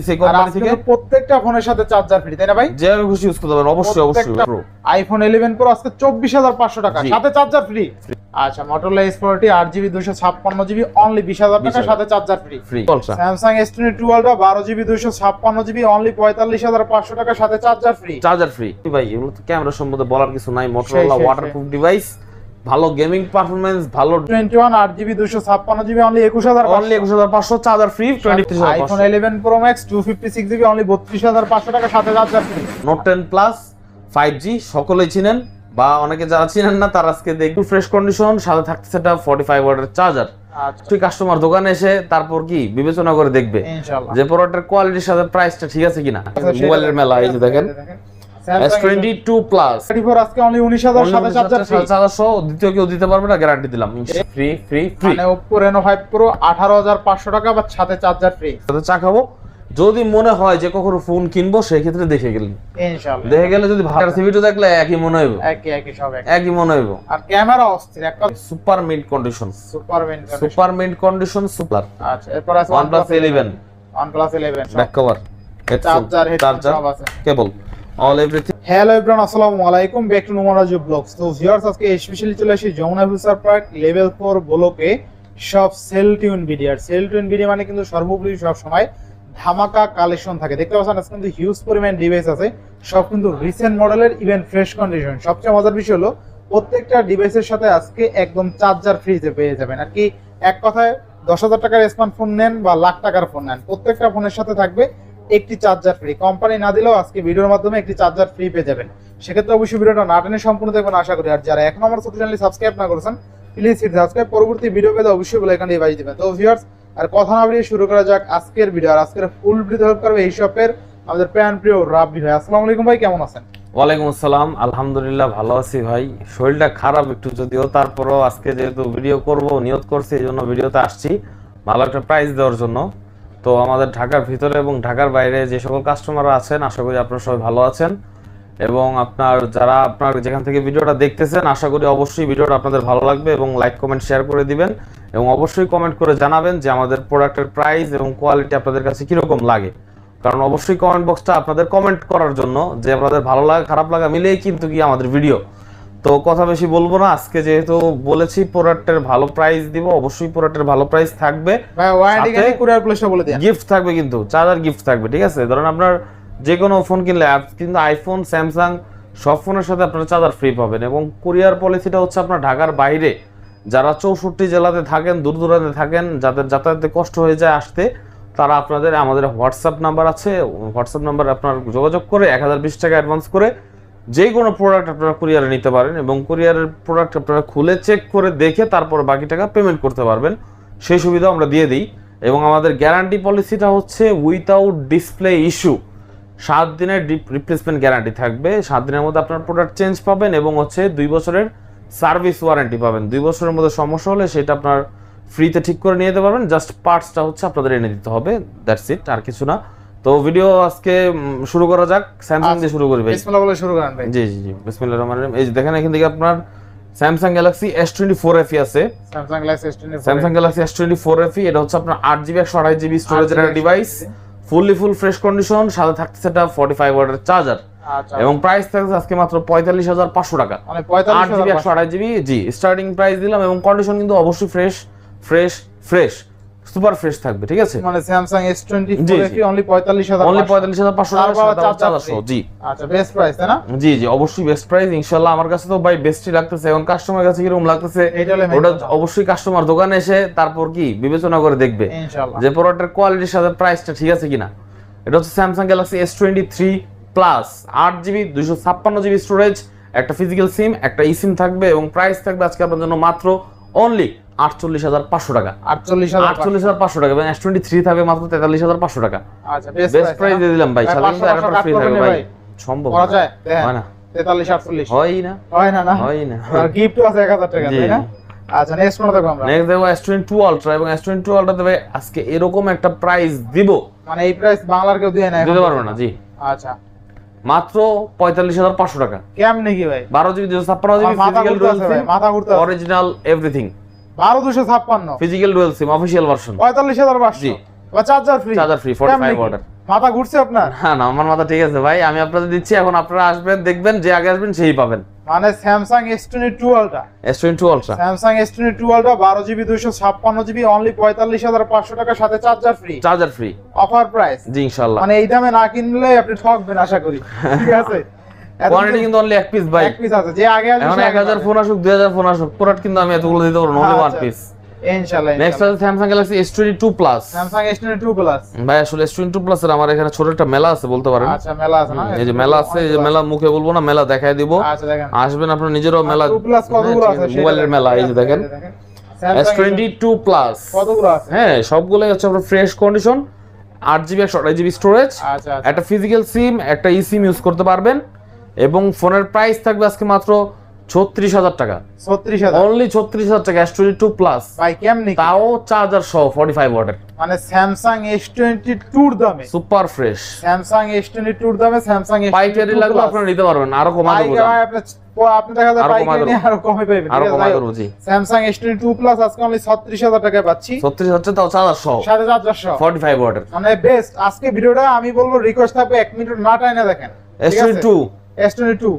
সেই কোম্পানি থেকে প্রত্যেকটা ফোনের সাথে চার্জার ফ্রি, তাই না ভাই? যে খুশি ইউজ করতে পারেন, অবশ্যই অবশ্যই। আইফোন 11 প্রো আজকে 24500 টাকা সাথে চার্জার ফ্রি। আচ্ছা, Motorola S40 8GB 256GB only 20000 টাকা সাথে charger free. Samsung S22 Ultra 12GB 256GB only 45500 টাকা সাথে চার্জার ফ্রি। চার্জার ফ্রি ভাই, এগুলো তো ক্যামেরা সম্বন্ধে বলার কিছু নাই। Motorola ওয়াটারপ্রুফ ডিভাইস, ভালো গেমিং পারফরম্যান্স, ভালো 21 8GB 256GB only 21500 charger free. 23500 iPhone 11 Pro Max 256GB only 32500 টাকা সাথে charger free. Note 10 Plus 5G সকলেই চিনেন, বা অনেকে যারা চিনেন না তারা আজকে দেখু ফ্রেশ কন্ডিশন, সাথে থাকতেছে এটা 45 ওয়াটের চার্জার। তুই কাস্টমার দোকানে এসে তারপর কি বিবেচনা করে দেখবে যে প্রোডাক্টের কোয়ালিটির সাথে প্রাইসটা ঠিক আছে কিনা। মোবাইলের মেলা, এই যে দেখেন S22 Plus 34 আজকে অনলি 19000 সাথে চার্জার ফ্রি। চার্জার সহ দ্বিতীয় কেউ দিতে পারবে না, গ্যারান্টি দিলাম। Free free free. মানে Oppo Reno 5 Pro 18500 টাকা বা সাথে চার্জার ফ্রি। সাথে চা খাবো। যদি মনে হয় যে কখনো ফোন কিনবো সেই ক্ষেত্রে দেখে গেলেন, ইনশাআল্লাহ দেখে গেলে যদি ভালো ভিডিও দেখলে একই মনে হইব, একই সব একই মনে হইব। আর ক্যামেরা অস্থির, একটা super mint condition, super mint condition super. আচ্ছা, এরপর আছে OnePlus 11 ব্যাক কভার, চার্জার সব আছে, cable all everything. Hello everyone, আসসালামু আলাইকুম, ব্যাক টু নোমারাজু ব্লগস। তো ভিউয়ার্স, আজকে স্পেশালি চলে আসি যমুনা ফিউচার পার্ক লেভেল 4 ব্লকে সব cell tune video. Cell tune video মানে কিন্তু সর্বোপরি সব সময় ধামাকা কালেকশন থাকে। দেখতে পাচ্ছেন আজকে কিন্তু হিউজ পরিমাণ ডিভাইস আছে, সব কিন্তু রিসেন্ট মডেলের, ইভেন ফ্রেশ কন্ডিশন। সবচেয়ে মজার বিষয় হলো প্রত্যেকটা ডিভাইসের সাথে আজকে একদম চার্জার ফ্রিতে পেয়ে যাবেন। আর কি এক কথায় 10000 টাকার স্মার্টফোন নেন বা লাখ টাকার ফোন নেন, প্রত্যেকটা ফোনের সাথে থাকবে একটি চার্জার ফ্রি। কোম্পানি না দিলেও আজকে ভিডিওর মাধ্যমে একটি চার্জার ফ্রি পেয়ে যাবেন। সেক্ষেত্রে অবশ্যই ভিডিওটা না টেনে সম্পূর্ণ দেখবেন আশা করি। আর যারা এখনো আমার চ্যানেলটি সাবস্ক্রাইব না করেছেন প্লিজ হিট সাবস্ক্রাইব, পরবর্তী ভিডিও পেতে অবশ্যই বেল আইকনটি বাজিয়ে দিবেন। তো ভিউয়ার্স, আর কথা না বাড়িয়ে শুরু করা যাক আজকের ভিডিও। আর আজকের ফুল ভিডিও হেল্প করবে এই শপের আমাদের প্যান প্রিয় রাব্বি ভাই। আসসালামু আলাইকুম ভাই, কেমন আছেন? ওয়ালাইকুম আসসালাম, আলহামদুলিল্লাহ ভালো আছি ভাই। শরীরটা খারাপ একটু যদিও, তারপরও আজকে যেহেতু ভিডিও করব নিয়ত করছি, এই জন্য ভিডিওতে আসছি ভালো একটা প্রাইস দেওয়ার জন্য। তো আমাদের ঢাকার ভিতরে এবং ঢাকার বাইরে যে সকল কাস্টমার আছেন, আশা করি আপনারা সবাই ভালো আছেন। এবং যারা যেখান থেকে ভিডিওটা দেখতেছেন, আশা করি অবশ্যই ভিডিওটা আপনাদের ভালো লাগবে এবং লাইক কমেন্ট শেয়ার করে দিবেন। এবং অবশ্যই কমেন্ট করে জানাবেন যে আমাদের প্রোডাক্টের প্রাইস এবং কোয়ালিটি আপনাদের কাছে কিরকম লাগে। কারণ অবশ্যই কমেন্ট বক্সটা আপনাদের কমেন্ট করার জন্য, যে আপনাদের ভালো লাগা খারাপ লাগা মিলেই কিন্তু কি আমাদের ভিডিও। তো কথা বেশি বলবো না, আজকে যেহেতু বলেছি প্রোডাক্টের ভালো প্রাইস দিব, অবশ্যই প্রোডাক্টের ভালো প্রাইস থাকবে, গিফট থাকবে, কিন্তু চার্জার গিফট থাকবে। ঠিক আছে, ধরেন আপনার যে কোনো ফোন কিনলে, কিন্তু আইফোন স্যামসাং সব ফোনের সাথে আপনারা চার্জার ফ্রি পাবেন। এবং কুরিয়ার পলিসিটা হচ্ছে আপনার ঢাকার বাইরে যারা 64 জেলাতে থাকেন, দূর দূরান্তে থাকেন, যাদের যাতায়াতে কষ্ট হয়ে যায় আসতে, তারা আমাদের হোয়াটসঅ্যাপ নাম্বার আছে, হোয়াটসঅ্যাপ নাম্বার আপনার যোগাযোগ করে 1020 টাকা অ্যাডভান্স করে যে কোনো প্রোডাক্ট আপনারা কুরিয়ারে নিতে পারেন। এবং কুরিয়ারের প্রোডাক্ট আপনারা খুলে চেক করে দেখে তারপর বাকি টাকা পেমেন্ট করতে পারবেন, সেই সুবিধা আমরা দিয়ে দিই। এবং আমাদের গ্যারান্টি পলিসিটা হচ্ছে উইথাউট ডিসপ্লে ইস্যু, 7 দিনের রিপ্লেসমেন্ট গ্যারান্টি থাকবে। 7 দিনের মধ্যে আপনার প্রোডাক্ট চেঞ্জ পাবেন এবং 2 বছরের সার্ভিস ওয়ারেন্টি পাবেন। 2 বছরের মধ্যে সমস্যা হলে সেটা আপনার ফ্রিতে ঠিক করে নিয়ে যেতে পারবেন, জাস্ট পার্টসটা হচ্ছে আপনাদের এনে দিতে হবে, দ্যাটস ইট, আর কিছু না। তো ভিডিও আজকে শুরু করা যাক, স্যামসাং দিয়ে শুরু করি ভাই। বিসমিল্লাহ বলে শুরু করেন ভাই। জি জি জি, বিসমিল্লাহির রহমানির রহিম। এই যে দেখেন এখান থেকে আপনার স্যামসাং গ্যালাক্সি S24 FE আছে। স্যামসাং গ্যালাক্সি S24 FE, এটা হচ্ছে আপনার 8GB 128GB স্টোরেজের একটা ডিভাইস, ফুল ফ্রেশ কন্ডিশন, সাথে থাকতেছে এটা 45 ওয়াটের চার্জার। এবং প্রাইস থাকছে আজকে মাত্র 45500 টাকা, মানে 8GB 128GB। জি, স্টার্টিং প্রাইস দিলাম। এবং কন্ডিশন কিন্তু অবশ্যই ফ্রেশ সুপার ফ্রেশ থাকবে। ঠিক আছে, মানে Samsung S24 FE অনলি 45500 টাকা চার্জার সহ। জি আচ্ছা, বেস্ট প্রাইস তাই না? জি জি, অবশ্যই বেস্ট প্রাইস ইনশাআল্লাহ। আমার কাছে তো ভাই বেস্টই লাগতেছে। এখন কাস্টমার কাছে কিরকম লাগতেছে ওটা অবশ্যই কাস্টমার দোকানে এসে তারপর কি বিবেচনা করে দেখবে যে প্রোডাক্টের কোয়ালিটির সাথে প্রাইসটা ঠিক আছে কিনা। এটা হচ্ছে Samsung Galaxy S23 Plus 8GB 256GB storage, একটা ফিজিক্যাল সিম, একটা eSIM থাকবে। এবং প্রাইস থাকবে আজকে আপনার জন্য মাত্র অনলি 48500 টাকা, 48500 টাকা। এবং S23 থাকবে মাত্র 43500 টাকা। আচ্ছা, বেস্ট প্রাইস দিয়ে দিলাম ভাই। সাথে কিন্তু একটা ফ্রি থাকবে ভাই, সম্ভব করা যায়? হয় না, 43 48 হয় না। আর গিফটও আছে 1000 টাকা, তাই না? আচ্ছা, নেক্সট কোনটা দেখব আমরা? নেক্সট দেখব S22 Ultra। এবং S22 Ultra দেবে আজকে এরকম একটা প্রাইস দিব, মানে এই প্রাইস বাংলার কেউ দিয়ে না, দিতে পারবে না। জি, আচ্ছা, মাত্র 45500 টাকা। কেমনে কি ভাই? 12GB 256GB physical dual SIM, মাথা ঘুরতে original everything, 12256 physical dual SIM official version 45500। জি, বা চার্জার ফ্রি 45 ওয়াটের। মাথা ঘুরছে আপনার? না আমার মাথা ঠিক আছে ভাই, আমি আপনাদের দিচ্ছি, এখন আপনারা আসবেন দেখবেন, যে আগে আসবেন সেই পাবেন। মানে Samsung S22 ultra, S22 ultra, Samsung S22 ultra 12GB 256GB only 45,500 টাকা, সাথে charger free. Charger free offer price জি ইনশাআল্লাহ। মানে এই দামে না কিনলে আপনি ঠকবেন আশা করি, ঠিক আছে? কোয়ান্টিটি কিন্তু অনলি এক পিস ভাই, এক পিস আছে, যে আগে আসবে এখন সে আগে 1000 পাবে। ফোন আসুক 2000 ফোন আসুক, প্রোডাক্ট কিন্তু আমি এতগুলো দিতে পারবো না, অনলি ওয়ান পিস। ইনশাআল্লাহ। নেক্সট আছে Samsung Galaxy S22 Plus। Samsung S22 plus ভাই আসলে S22 Plus এর আমার এখানে ছোট একটা মেলা আছে বলতে পারেন। আচ্ছা, মেলা আছে না? এই যে মেলা আছে, এই যে মেলা মুখে বলবো না, মেলা দেখায় দিব। আচ্ছা দেখেন, আসবেন আপনারা নিজেরও মেলা, 2 প্লাস কতগুলো আছে? মোবাইলের মেলা, এই যে দেখেন S22 Plus কতগুলো আছে? হ্যাঁ সবগুলোই হচ্ছে আপনার fresh condition, 8GB 128GB storage, আচ্ছা আচ্ছা, একটা ফিজিক্যাল সিম, একটা ই সিম ইউজ করতে পারবেন, এবং ফোনের প্রাইস থাকবে আজকে মাত্র 36,000 টাকা, 36,000 অনলি 36,000 টাকা S22 Plus, ভাই কেমনে কি? তাও চার্জার সহ 45 ওয়াটের, মানে স্যামসাং S22 এর দামে, সুপার ফ্রেশ। স্যামসাং S22 এর দামে স্যামসাং পাইকারি লাগলে আপনারা নিতে পারবেন, আরো কমাতে পাইকারি বলবেন, ভাই আপনি দেখা যায় আরো কমায় পাইকারি দেবো। নিয়ে আরো কমে পাবেন, আরো ঠিক আছে? কমাতে বলছি, স্যামসাং S22 প্লাস আজকে অনলি 36,000 টাকায় পাচ্ছি, 36,000 তাও চার্জার সহ সাথে চার্জার সহ, 45 ওয়াটের মানে বেস্ট। আজকে ভিডিওটা আমি বলবো রিকোয়েস্ট থাকবে 1 মিনিট না টাইনা দেখেন, ঠিক আছে? S22 S22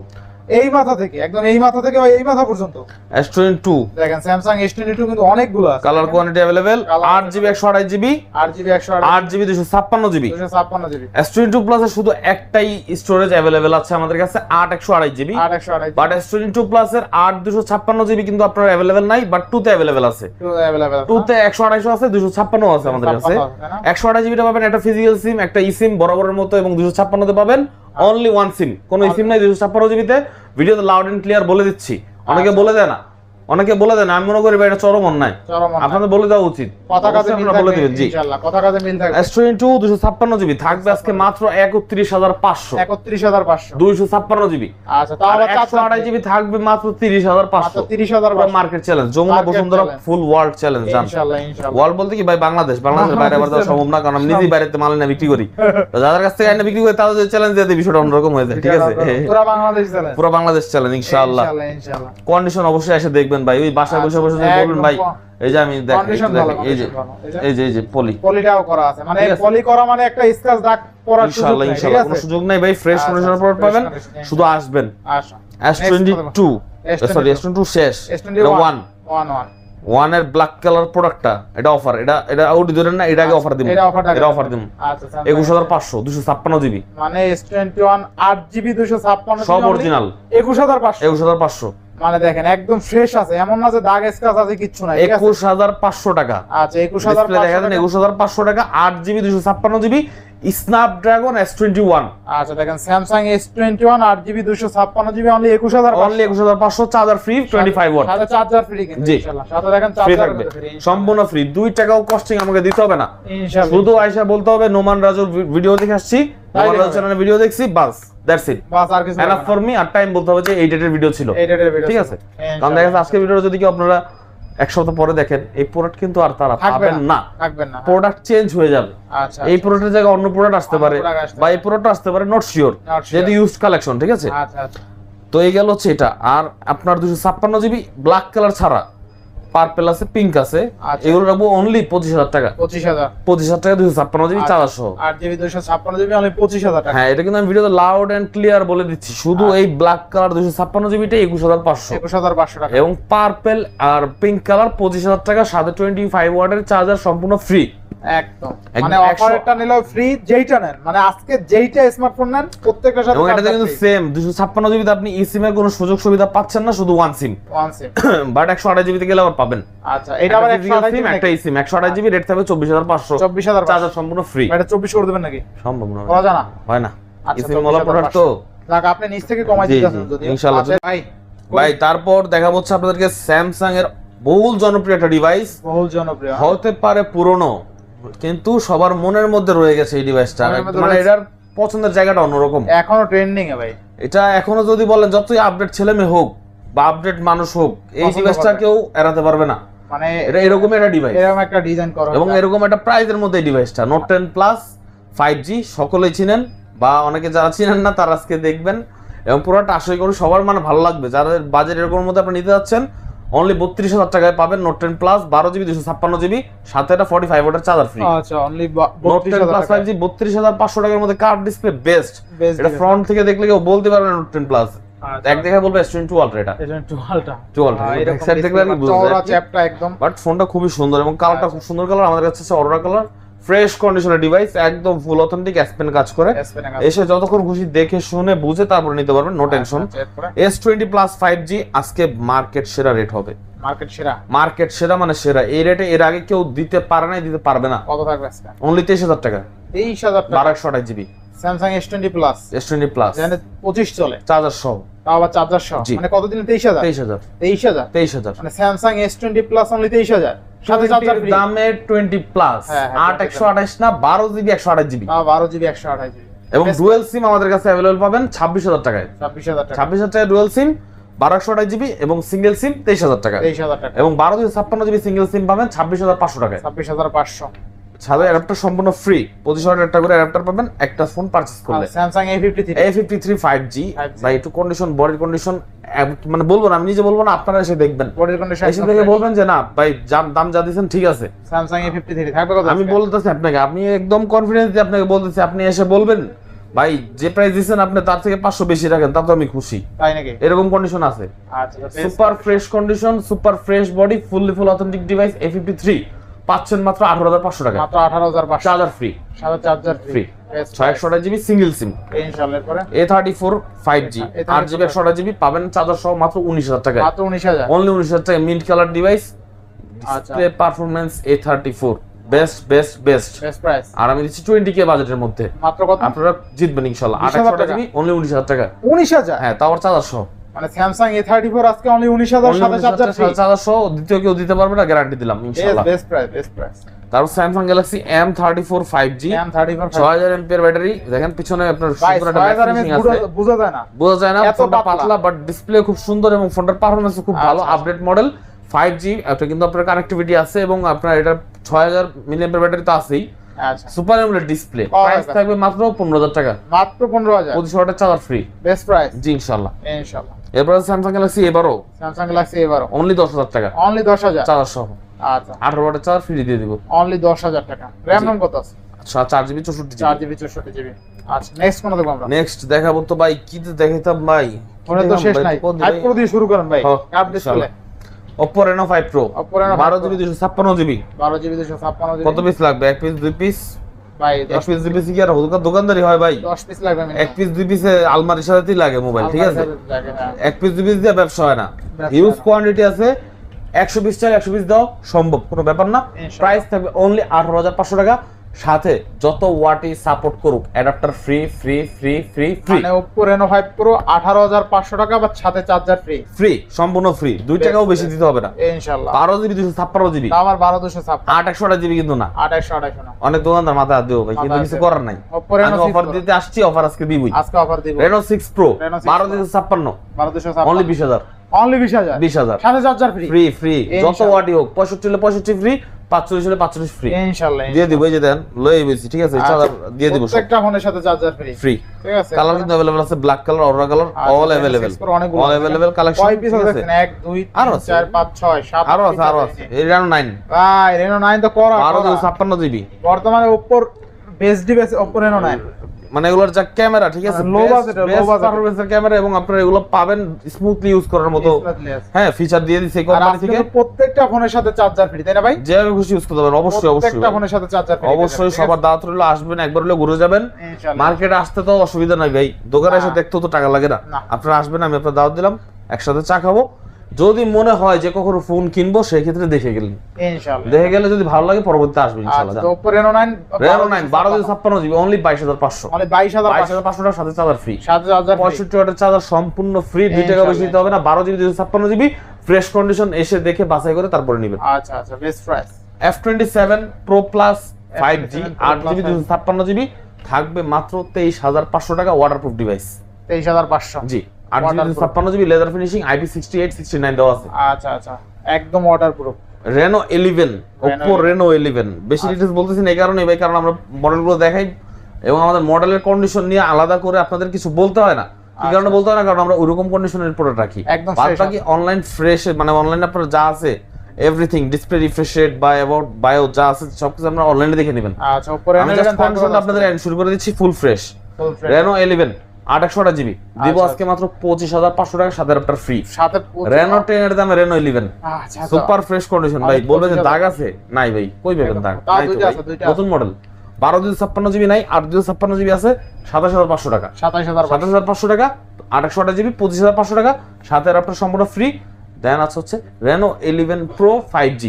এই মাথা থেকে একদম এই মাথা থেকে এই মাথা পর্যন্ত S22 দেখেন স্যামসাং S22 কিন্তু অনেকগুলো আছে, colour quantity available, 8GB 128GB, 8GB 128GB 8GB 256GB। 256GB S22 Plus এর শুধু একটাই স্টোরেজ अवेलेबल আছে আমাদের কাছে, 8 128GB, 8 128GB but S22 Plus এর 8 256GB কিন্তু আপনার अवेलेबल নাই, বাট 2 তে अवेलेबल আছে, 2 তে 128 আছে, 256 আছে আমাদের কাছে। 128GB টা পাবেন একটা ফিজিক্যাল সিম, একটা ই সিম বরাবরের মতো, এবং 256 তে পাবেন অনলি ওয়ান সিম, কোনো ই সিম নাই 256GB তে। ভিডিওতে লাউড এন্ড ক্লিয়ার বলে দিচ্ছি, অনেকে বলে দেয় না, অনেকে বলে দেন, আমি মনে করি ভাই এটা চরম অন্যায়, আপনাদের বলে দেওয়া উচিত, কথা কাজে মিল আপনারা বলে থাকবে দিবেন জি। ইনশাআল্লাহ, কথা কাজে মিল থাকবে। S22 256GB থাকবে আজকে মাত্র 31,500, 31,500 256GB, আচ্ছা, তাও আর আবার 128GB থাকবে মাত্র 30,500, 30,500 market challenge, Jamuna Market Bashundhara challenge। Full world challenge জান। ইনশাআল্লাহ ইনশাআল্লাহ। ওয়ার্ল্ড বলতে কি ভাই বাংলাদেশের বাইরে আবার যাওয়া সম্ভব না, কারণ আমি নিজেই বাইরেতে মাল না বিক্রি করি, তো যাদের কাছ থেকে আইনা বিক্রি করি তাদের যে চ্যালেঞ্জ দিয়ে বিষয়টা অন্যরকম হয়ে যায়, ঠিক আছে? পুরো বাংলাদেশ চ্যালেঞ্জ, পুরো বাংলাদেশ চ্যালেঞ্জ ইনশাআল্লাহ। ইনশাআল্লাহ ইনশাআল্লাহ। কন্ডিশন অবশ্যই এসে দেখবেন ভাই, ওই বাসায় বসে বসে যদি বলবেন ভাই এই যে আমি দেখ Condition ভালো, এই যে condition ভালো। এই যে পলি, পলিটাও করা আছে, মানে ঠিক আছে। পলি করা মানে একটা স্ক্র্যাচ দাগ পড়ার সুযোগ ইনশাআল্লাহ নেই, ঠিক ইনশাআল্লাহ কোনো আছে? সুযোগ নাই ভাই, ফ্রেশ আচ্ছা, কন্ডিশনের আচ্ছা, প্রোডাক্ট fresh পাবেন, condition, শুধু আসবেন। আচ্ছা, S22 সরি S22 শেষ, এটা 1 S21 এর ব্ল্যাক কালার প্রোডাক্টটা, এটা অফার, এটা আউট ধরেন না, এটা আগে অফার দিমু, এটা অফারটা এটা অফার দিমু, আচ্ছা, 21,500 256GB, মানে S21 8GB 256 সব অরিজিনাল, 21,500 21,500, মানে দেখেন একদম ফ্রেশ আছে, এমন না যে দাগ স্ক্র্যাচ আছে কিচ্ছু নাই, ঠিক আছে? 21,500 টাকা, আচ্ছা, ডিসপ্লে দেখা দেন 21,500 21,500 টাকা, 8GB 256GB, স্ন্যাপড্রাগন S21, আচ্ছা দেখেন Samsung S21 8GB 256GB only 21,500, only 21,500, charger free 25 watt সাথে চার্জার ফ্রি কিন্তু জি। ইনশাআল্লাহ, সাথে দেখেন ফ্রি চার্জার থাকবে, সম্পূর্ণ ফ্রি, 2 টাকাও কস্টিং আমাকে দিতে হবে না, ইনশাআল্লাহ। শুধু আয়শা বলতে হবে নোমান রাজুর ভিডিও দেখে আসছি, নোমান রাজুর চ্যানেলে ভিডিও দেখছি, বাস দ্যাটস ইট, বাস আর কিছু এনাফ ফর মি। আর টাইম বলতে হবে যে এই ডেটের ভিডিও ছিল, এই ডেটের ভিডিও ঠিক আছে? কারণ দেখা যাচ্ছে আজকের ভিডিওটা যদি কি আপনারা এক সপ্তাহ পরে দেখেন, এই প্রোডাক্ট কিন্তু আর তারা পাবেন না, থাকবেন না, প্রোডাক্ট চেঞ্জ হয়ে যাবে, আচ্ছা এই প্রোডাক্টের জায়গায় অন্য প্রোডাক্ট আসতে পারে, product আসতে বা এই প্রোডাক্ট আসতে পারে, নট শিওর, Not sure। যেহেতু ইউজড কালেকশন, ঠিক আছে? আচ্ছা আচ্ছা, তো এই গেল হচ্ছে এটা। আর আপনার 256GB ব্ল্যাক কালার ছাড়া পার্পল আছে, পিঙ্ক আছে, আচ্ছা। এগুলো রাখবো অনলি 25,000 টাকা, 25,000 25,000 টাকা 256GB চার্জার সহ। 8GB 256GB অনলি 25,000 টাকা, হ্যাঁ এটা কিন্তু আমি ভিডিওতে লাউড এন্ড ক্লিয়ার বলে দিচ্ছি, শুধু এই ব্ল্যাক কালার 256GBটা 21,500, 21,500 টাকা, এবং পার্পল আর পিঙ্ক কালার 25,000 টাকা, সাথে 25 ওয়াটের চার্জার সম্পূর্ণ ফ্রি, একদম একদম মানে 100 অফারটা নিলেও ফ্রি, যেইটা নেন মানে আজকে যেইটা স্মার্টফোন নেন প্রত্যেকটার সাথে এবং এটাতে charger কিন্তু free। সেম 256GB তে আপনি ইসিম এর কোনো সুযোগ সুবিধা পাচ্ছেন না, শুধু one SIM, One SIM। But 128GB তে গেলে আবার পাবেন। আচ্ছা, এটা আবার একটা physical SIM, একটা ইসিম, 128GB রেট থাকবে 24,500, 24,500 চার্জার সম্পূর্ণ ফ্রি, এটা 24 করে দেবেন নাকি? সম্ভব না, বলা যায় না। হয় না, আচ্ছা, ইসিম ওয়ালা প্রোডাক্ট তো। যাক, আপনি নিচ থেকে কমাই জি, দিতেছেন জি, যদি ইনশাআল্লাহ। ভাই ভাই তারপর দেখা হচ্ছে আপনাদেরকে স্যামসাং এর বহুল জনপ্রিয় একটা ডিভাইস, বহুল জনপ্রিয়, হতে পারে পুরনো কিন্তু সবার মনের মধ্যে রয়ে গেছে এই ডিভাইসটা, মনের মধ্যে মানে রয়েছে। এটার পছন্দের জায়গাটা অন্যরকম, এখনো ট্রেন্ডিং এ ভাই, এটা এখনো যদি বলেন যতই আপডেট ছেলে মেয়ে হোক বা আপডেট মানুষ হোক, এই পছন্দ ডিভাইসটা করবে। কেউ এড়াতে পারবে না, মানে এটা এরকম একটা ডিভাইস, এরকম একটা ডিজাইন করা এবং হয়েছে। এরকম একটা প্রাইজের মধ্যে এই ডিভাইসটা, নোট 10 প্লাস 5G সকলেই চিনেন, বা অনেকে যারা চিনেন না তারা আজকে দেখবেন, এবং পুরোটা আশা করি সবার মানে ভালো লাগবে, যাদের বাজেট এরকম মধ্যে আপনি নিতে যাচ্ছেন, অনলি 32,000 টাকায় পাবেন নোট 10 প্লাস 12GB 256GB, সাথে একটা 45 ওয়াটের চার্জার ফ্রি। আচ্ছা অনলি নোট 10 প্লাস 5G 32,500 টাকার মধ্যে কার্ভ ডিসপ্লে বেস্ট। এটা ফ্রন্ট থেকে দেখলে কেউ বলতে পারবে না নোট 10 প্লাস, এক দেখে বলবে S22 আলট্রা। এটা S22 ultra, 2 ultra back side দেখলে আর কি বুঝবে চওড়া চ্যাপটা একদম। বাট ফোনটা খুবই সুন্দর এবং কালারটা খুব সুন্দর কালার। আমাদের কাছে আছে অরোরা কালার, ফ্রেশ কন্ডিশনের ডিভাইস, একদম ফুল অথেন্টিক S Pen কাজ করে। এসে যতক্ষণ খুশি দেখে শুনে বুঝে তারপরে নিতে পারবেন, no tension. S20 plus 5G আজকে মার্কেট সেরা রেট হবে। মার্কেট সেরা মানে সেরা, এই রেটে এর আগে কেউ দিতে পারে না, দিতে পারবে না। কত থাকবে আজকে? অনলি 23,000 টাকা। 23,000 টাকা 1228GB Samsung S20 plus. S20 plus জানেন 25 চলে, চার্জার সহ। তাও আবার চার্জার সহ, মানে কত দিনে? 23,000 23,000 মানে Samsung S20 প্লাস অনলি 23,000 সাথে চার্জার ফ্রি। দামে 20 প্লাস 8128 না 12GB 128GB। 12GB 128GB এবং ডুয়াল সিম আমাদের কাছে अवेलेबल পাবেন 26,000 টাকায়। 26,000 টাকায় ডুয়াল সিম 1228GB এবং সিঙ্গেল সিম 23,000 টাকা। এবং 1256GB সিঙ্গেল সিম পাবেন 26,500 টাকায়। 26,500 সাথে অ্যাডাপ্টার সম্পূর্ণ ফ্রি, 25,000 টাকা করে অ্যাডাপ্টার পাবেন একটা ফোন পারচেজ করলে। Samsung A53 5G ভাই, একটু কন্ডিশন, বডির কন্ডিশন মানে বলবো না, আমি নিজে বলবো না, আপনারা এসে দেখবেন, বডির কন্ডিশন এসে দেখে বলবেন যে না ভাই দাম যা দিয়েছেন ঠিক আছে। Samsung A53 থাকবে কত? আমি বলতেছি আপনাকে, আমি একদম কনফিডেন্স দিয়ে আপনাকে বলতেছি, আপনি এসে বলবেন ভাই যে প্রাইস দিয়েছেন আপনি তার থেকে 500 বেশি রাখেন, তা তো আমি খুশি। তাই নাকি? এরকম কন্ডিশন আছে। আচ্ছা, super fresh condition, super fresh body, ফুল অথেন্টিক ডিভাইস A53 পাচ্ছেন মাত্র 18,500 টাকা। মাত্র 18,500, চার্জার ফ্রি, সাথে চার্জার ফ্রি, 628GB সিঙ্গেল সিম। ইনশাআল্লাহ পরে A34 5G 8GB 128GB পাবেন চার্জার সহ মাত্র 19,000 টাকা। মাত্র 19,000, অনলি 19,000 টাকা। Mint colour device, display performance A34 best price. আর আমি দিচ্ছি 20K বাজেটের মধ্যে। মাত্র কত? আপনারা জিতবেন ইনশাআল্লাহ। 28GB অনলি 19,000 টাকা। 19,000? হ্যাঁ, তাও চার্জার সহ। মানে Samsung A34 আজকে অনলি 19,000 সাথে চার্জার সহ, দ্বিতীয় কেউ দিতে পারবে না, গ্যারান্টি দিলাম ইনশাআল্লাহ। Best price. তারপর Samsung Galaxy M34 5G 6000 mAh battery. দেখেন পিছনে আপনার সুন্দর একটা ম্যাচিং আছে, বোঝা যায় না ফোনটা পাতলা, বাট ডিসপ্লে খুব সুন্দর এবং ফোনটার পারফরম্যান্স খুব ভালো। আপডেট মডেল 5G, এটা কিন্তু আপনার কানেক্টিভিটি আছে এবং আপনার এটা 6000 mAh ব্যাটারি তো আছেই। আচ্ছা, সুপার অ্যামোলেড ডিসপ্লে, প্রাইস থাকবে মাত্র 15,000 টাকা। মাত্র 15,000, 25 ওয়াটের চার্জার ফ্রি, বেস্ট প্রাইস। জি ইনশাআল্লাহ। এরপর Samsung Galaxy A12 অনলি 10,000 টাকা, অনলি 10,000 চার্জার সহ। আচ্ছা, 18 ওয়াটের চার্জার ফ্রি দিয়ে দিব, অনলি 10,000 টাকা। RAM রম কত আছে? 4GB 64GB। আচ্ছা, নেক্সট কোন দেখব আমরা? নেক্সট দেখাবো তো ভাই, কি দেখাইতাম ভাই, ফোনে তো শেষ নাই। হাইপ করে দিয়ে শুরু করেন ভাই। Cup display Oppo Reno 5 Pro 12GB 256GB। কত পিস লাগবে? এক পিস, দুই পিস? ভাই 1 পিস 2 পিস কি আর দোকানদারি হয় ভাই? 10 পিস লাগবে। এক পিস 2 পিসে আলমারির সাথেই লাগে মোবাইল, ঠিক আছে? এক পিস 2 পিস দিয়ে ব্যবসা হয় না। হিউজ কোয়ান্টিটি আছে, 100 পিস চাই 100 পিস দাও, সম্ভব, কোনো ব্যাপার না। প্রাইস থাকবে অনলি 18,500 টাকা, সাথে যত ওয়াটই সাপোর্ট করুক অ্যাডাপ্টার ফ্রি। মানে Oppo Reno 5 Pro 18,500 টাকা, বা সাথে চার্জার ফ্রি, সম্পূর্ণ ফ্রি। 2 টাকাও বেশি দিতে হবে না ইনশাআল্লাহ। 12GB 256GB, আমার 12,256, 8/128GB কিন্তু না। 28 না, অনেক দোকানদার মাথা হাত দিও ভাই, কিন্তু কিছু করার নাই। Oppo Reno অফার দিতে আসছি, অফার আজকে দিবই। আজকে অফার দিব। Reno 6 Pro 12,256 অনলি 20,000, অনলি 20,000 সাথে চার্জার ফ্রি। যত ওয়াটই হোক, 65 হলে 65 ফ্রি, 45 হলে 45 ফ্রি ইনশাআল্লাহ দিয়ে দিব। এই যে দেন লয়ে বইছি, ঠিক আছে? চার্জার দিয়ে দিব, প্রত্যেকটা ফোনের সাথে চার্জার ফ্রি, ঠিক আছে? কালার কিন্তু अवेलेबल আছে, black colour, aurora colour, all available collection. কয় পিস আছে? 1 2 3 4 5 6 7 আরো আছে। এই Reno 9 ভাই, Reno 9 তো করা 12,256GB। বর্তমানে Oppo best device Oppo Reno 9, মানে এগুলোর যা ক্যামেরা, ঠিক আছে? লো বাজেট পারফরম্যান্সের ক্যামেরা, এবং আপনারা এগুলো পাবেন স্মুথলি ইউজ করার মতো। হ্যাঁ, ফিচার দিয়ে দিছে কোম্পানি থেকে। প্রত্যেকটা ফোনের সাথে চার্জার ফ্রি, তাই না ভাই? যেভাবে খুশি ইউজ করতে পারবেন। অবশ্যই প্রত্যেকটা ফোনের সাথে চার্জার ফ্রি। অবশ্যই সবার দাওয়াত রইল, আসবেন, একবার হলে ঘুরে যাবেন। মার্কেটে আসতে তো অসুবিধা নাই ভাই, দোকানে এসে দেখতে তো টাকা লাগে না। আপনারা আসবেন, আমি আপনার দাওয়াত দিলাম, একসাথে চা খাবো। যদি মনে হয় যে কখনো ফোন কিনবো, সেই ক্ষেত্রে দেখে গেলেন ইনশাআল্লাহ। দেখে গেলে যদি ভালো লাগে, পরবর্তীতে আসবেন ইনশাআল্লাহ। আচ্ছা, Oppo Reno 9 12,256GB only 22,500, only 22,500 টাকার সাথে চার্জার ফ্রি, সাথে চার্জার 65 ওয়াটের চার্জার সম্পূর্ণ ফ্রি। 2 টাকা বেশি দিতে হবে না। 12GB 256GB ফ্রেশ কন্ডিশন, এসে দেখে বাছাই করে তারপরে নেবেন। আচ্ছা, best price. F27 Pro Plus 5G 8GB 256GB থাকবে মাত্র 23,500 টাকা। ওয়াটারপ্রুফ ডিভাইস 23,500, জি। 8GB 256GB leather finishing, IP68 69 দেওয়া আছে। আচ্ছা, একদম ওয়াটারপ্রুফ। Reno 11, Oppo Reno 11 বেশি ডিটেইলস বলতেছি না এই কারণে ভাই, কারণ আমরা মডেলগুলো দেখাই এবং আমাদের মডেলের কন্ডিশন নিয়ে আলাদা করে আপনাদের কিছু বলতে হয় না। কি কারণে বলতে হয় না, কারণ আমরা ওইরকম কন্ডিশনের প্রোডাক্ট রাখি। একদম বাদ fresh বাকি অনলাইন ফ্রেশ, মানে অনলাইনে আপনার যা আছে এভরিথিং, ডিসপ্লে রিফ্রেশ রেট বা অ্যাবাউট বায়ো যা আছে সবকিছু আপনারা অনলাইনে দেখে নেবেন। আচ্ছা, উপরে আমি জাস্ট কন্ডিশনটা আপনাদের শুরু করে দিচ্ছি ফুল ফ্রেশ। Reno 11 828 জিবি দিব আজকে মাত্র 25500 টাকা, সাথে আপনার ফ্রি। সাথে Reno 10 এর দামে Reno 11 আচ্ছা সুপার ফ্রেশ কন্ডিশন ভাই। বলবেন যে দাগ আছে, নাই ভাই, কই পাবেন দাগ? নাই তো ভাই, নতুন মডেল 12 জিবি নাই, 8 জিবি আছে, 27500 টাকা। 27500 টাকা 828 জিবি 25500 টাকা, সাথে আর আপনার সম্পূর্ণ ফ্রি। দেন আছে হচ্ছে Reno 11 Pro 5G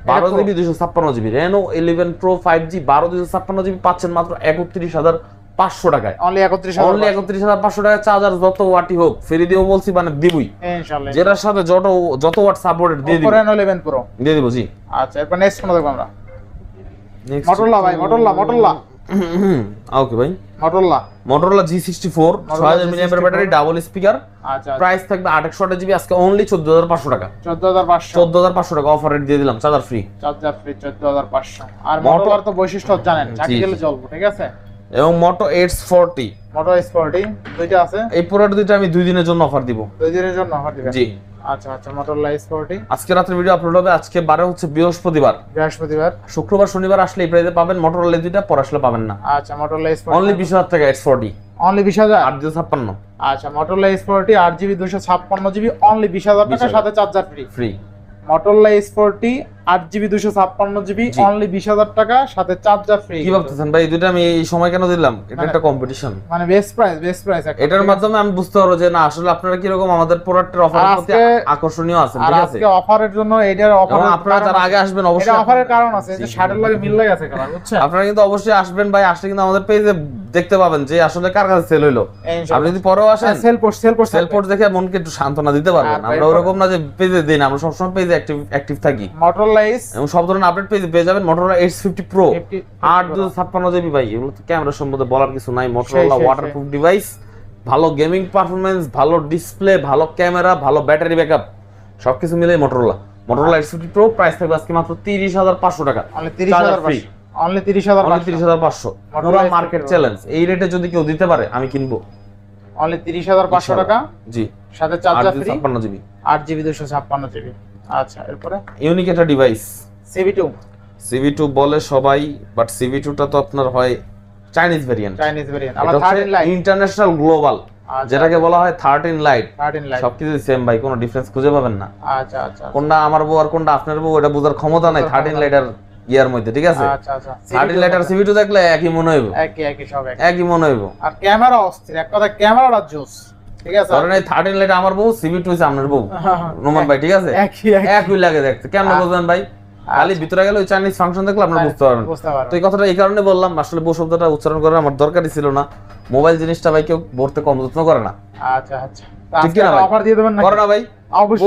12 GB 256 GB. Reno 11 Pro 5G 12 256 GB পাচ্ছেন মাত্র 31500 টাকায়। অনলি 31500 টাকা। চার্জার যত ওয়াটই হোক ফ্রি দিও বলছি, মানে দিবই ইনশাআল্লাহ, যেটার সাথে যত ওয়াট সাপোর্টেড দিয়ে দিব। Reno 11 Pro দিয়ে দিব জি। আচ্ছা, এরপর নেক্সট কোন দেখব আমরা? Motorola ভাই, Motorola ওকে ভাই, Motorola G64 6000 mAh battery, double speaker. আচ্ছা, প্রাইস থাকবে 828 জিবি আজকে অনলি 14500 টাকা। 14500 টাকা অফার রেট দিয়ে দিলাম, চার্জার ফ্রি। 14500। আর Motorola তো বৈশিষ্ট্য জানেন, চাকি গেলে জ্বলবে, ঠিক আছে। এবং Moto H40 দুইটা আছে। এই প্রোডাক্ট দুইটা আমি 2 দিনের জন্য অফার দিব। 2 দিনের জন্য অফার দিবেন? জি। আচ্ছা, Motorola H40 আজকে রাতের ভিডিও আপলোড হবে। আজকে বারে হচ্ছে বৃহস্পতিবার, শুক্রবার শনিবার আসলে এই প্রাইসে পাবেন। Motorola দুইটা, পর আসলে পাবেন না। আচ্ছা, Motorola H40 অনলি 20000 টাকা। H40 only 20000 856। আচ্ছা, Motorola H40 8GB 256GB only 20000 টাকা, সাথে charger free. Motorola H40 8GB 256GB only 20000 টাকা, সাথে চার্জার ফ্রি। কি ভাবতেছেন ভাই, দুইটা আমি এই সময় কেন দিলাম? এটা একটা কম্পিটিশন, মানে বেস্ট প্রাইস এটার মাধ্যমে আমি বুঝতে পারবো যে না আসলে আপনারা কি রকম আমাদের প্রোডাক্টের অফারের প্রতি আকর্ষণীয় আছেন, ঠিক আছে। আজকে অফারের জন্য এটার অফার, আপনারা যারা আগে আসবেন অবশ্যই এটা অফারের কারণ আছে, যে শার্টের লাগে মিল লাগে আছে কালার, বুঝছেন। আপনারা কিন্তু অবশ্যই আসবেন ভাই, আসলে কিন্তু আমাদের পেজে দেখতে পাবেন যে আসলে কার কাছে সেল হইলো। আপনি যদি পরেও আসেন, সেল পোস্ট দেখে মনকে একটু সান্ত্বনা দিতে পারবেন। আমরা ওরকম না যে পেজে দিন, আমরা সবসময় পেজে অ্যাক্টিভ থাকি। Motorola S এবং সব ধরনের আপডেট পেজে পেয়ে যাবেন। Motorola H50 Pro 856 জিবি ভাই, এগুলো তো ক্যামেরা সম্বন্ধে বলার কিছু নাই। Motorola ওয়াটারপ্রুফ ডিভাইস, ভালো গেমিং পারফরম্যান্স, ভালো ডিসপ্লে, ভালো ক্যামেরা, ভালো ব্যাটারি ব্যাকআপ, সবকিছু মিলে Motorola H50 Pro প্রাইস থাকবে আজকে মাত্র 30500 টাকা। অনলি 30500 পুরো মার্কেট চ্যালেঞ্জ। এই রেটে যদি কেউ দিতে পারে আমি কিনবো। অনলি 30500 টাকা জি, সাথে charger free, 56 GB 8GB 256GB। আচ্ছা, এরপরে ইউনিক একটা ডিভাইস CV2 বলে সবাই, বাট CV2 টা তো আপনার হয় চাইনিজ ভেরিয়েন্ট। আবার 13 লাইট ইন্টারন্যাশনাল গ্লোবাল, যেটাকে বলা হয় 13 লাইট। 13 লাইট সবকিছু সেম ভাই, কোনো ডিফারেন্স খুঁজে পাবেন না। আচ্ছা, কোনটা আমার বউ আর কোনটা আপনার বউ এটা বোঝার ক্ষমতা নাই 13 লাইট আর ইয়ার মধ্যে, ঠিক আছে। আচ্ছা 13 লাইট আর CV2 দেখলে একই মনে হইব, একই সব একই মনে হইব। আর ক্যামেরা অস্থির, এক কথা ক্যামেরাটা জোস, ঠিক আছে। ধরেন এই 13 লাইট আমার বউ, CV2 হইছে আপনার বউ নোমান ভাই, ঠিক আছে। একই লাগে দেখতে, কেমন বুঝবেন ভাই? খালি ভিতরে গেলে ওই চাইনিজ ফাংশন দেখলে আপনারা বুঝতে পারবেন। তো এই কথাটা এই কারণে বললাম, আসলে বউ শব্দটা উচ্চারণ করার আমার দরকারই ছিল না। মোবাইল জিনিসটা ভাই কেউ ভরতে কম যত্ন করে না। আচ্ছা, ঠিক কি না ভাই? অফার দিয়ে দেবেন না? করে না ভাই,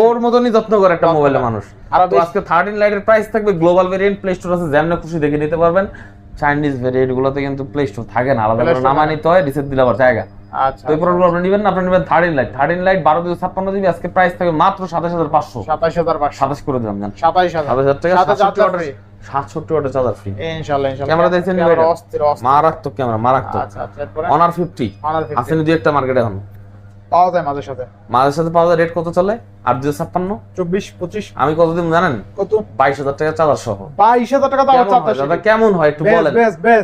ওর মতনই যত্ন করে একটা মোবাইলের মানুষ। আর আজকে 13 লাইটের প্রাইস থাকবে গ্লোবাল ভেরিয়েন্ট, প্লে স্টোর আছে, যেমন খুশি দেখে নিতে পারবেন। চাইনিজ ভেরিয়েন্ট গুলোতে কিন্তু প্লে স্টোর থাকে না, আলাদা করে নামা নিতে হয়, রিসেট দিলে আবার জায়গা। আচ্ছা, তো এই প্রোডাক্টগুলো আপনি নেবেন না, আপনি নেবেন 13 লাইট 12 256 জিবি। আজকে প্রাইস থাকবে মাত্র 27500। 27500 করে দিলাম জান, 27000 টাকা। 67 ওয়াটের চার্জার ফ্রি ইনশাআল্লাহ। ক্যামেরা দেখছেন, অস্থির মারাত্মক ক্যামেরা, মারাত্মক। আচ্ছা, এরপরে Honor 50 আসেনি দুই একটা মার্কেটে এখন পাওয়া যায় মাঝে সাথে পাওয়া যায়। রেট কত চলে? 8256 24-25। আমি কত দিন জানেন? কত? 22000 টাকা চার্জার সহ। 22000 টাকা দাও চার্জার। দাদা কেমন হয় একটু বলেন,